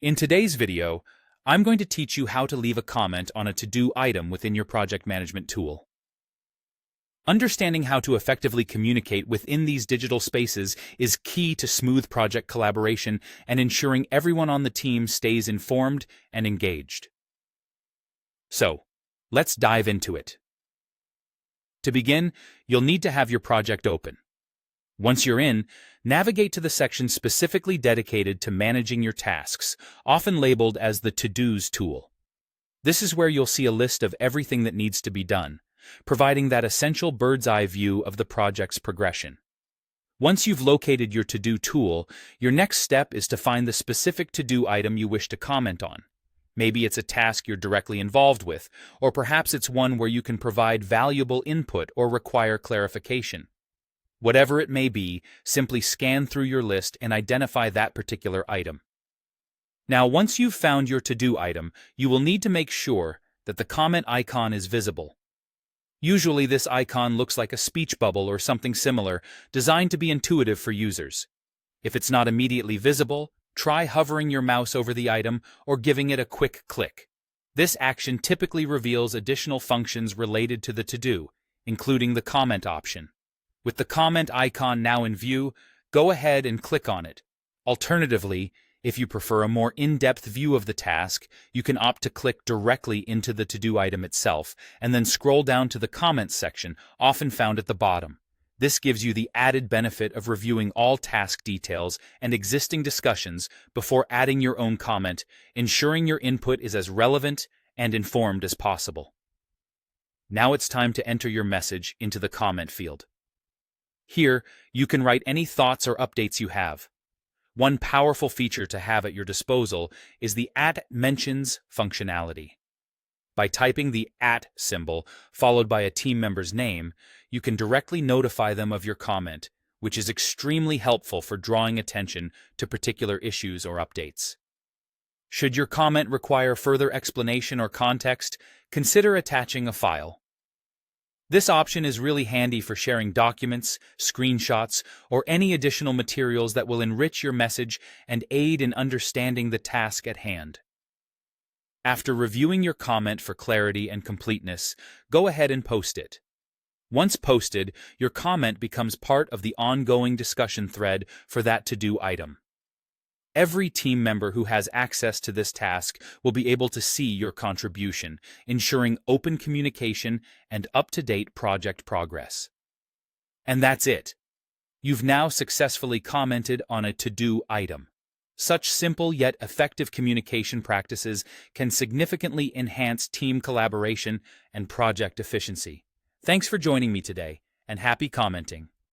In today's video, I'm going to teach you how to leave a comment on a to-do item within your project management tool. Understanding how to effectively communicate within these digital spaces is key to smooth project collaboration and ensuring everyone on the team stays informed and engaged. So, let's dive into it. To begin, you'll need to have your project open. Once you're in, navigate to the section specifically dedicated to managing your tasks, often labeled as the To-Dos tool. This is where you'll see a list of everything that needs to be done, providing that essential bird's-eye view of the project's progression. Once you've located your To-Do tool, your next step is to find the specific to-do item you wish to comment on. Maybe it's a task you're directly involved with, or perhaps it's one where you can provide valuable input or require clarification. Whatever it may be, simply scan through your list and identify that particular item. Now, once you've found your to-do item, you will need to make sure that the comment icon is visible. Usually this icon looks like a speech bubble or something similar, designed to be intuitive for users. If it's not immediately visible, try hovering your mouse over the item or giving it a quick click. This action typically reveals additional functions related to the to-do, including the comment option. With the comment icon now in view, go ahead and click on it. Alternatively, if you prefer a more in-depth view of the task, you can opt to click directly into the to-do item itself and then scroll down to the comments section, often found at the bottom. This gives you the added benefit of reviewing all task details and existing discussions before adding your own comment, ensuring your input is as relevant and informed as possible. Now it's time to enter your message into the comment field. Here, you can write any thoughts or updates you have. One powerful feature to have at your disposal is the @mentions functionality. By typing the symbol followed by a team member's name, you can directly notify them of your comment, which is extremely helpful for drawing attention to particular issues or updates. Should your comment require further explanation or context, consider attaching a file. This option is really handy for sharing documents, screenshots, or any additional materials that will enrich your message and aid in understanding the task at hand. After reviewing your comment for clarity and completeness, go ahead and post it. Once posted, your comment becomes part of the ongoing discussion thread for that to-do item. Every team member who has access to this task will be able to see your contribution, ensuring open communication and up-to-date project progress. And that's it. You've now successfully commented on a to-do item. Such simple yet effective communication practices can significantly enhance team collaboration and project efficiency. Thanks for joining me today, and happy commenting.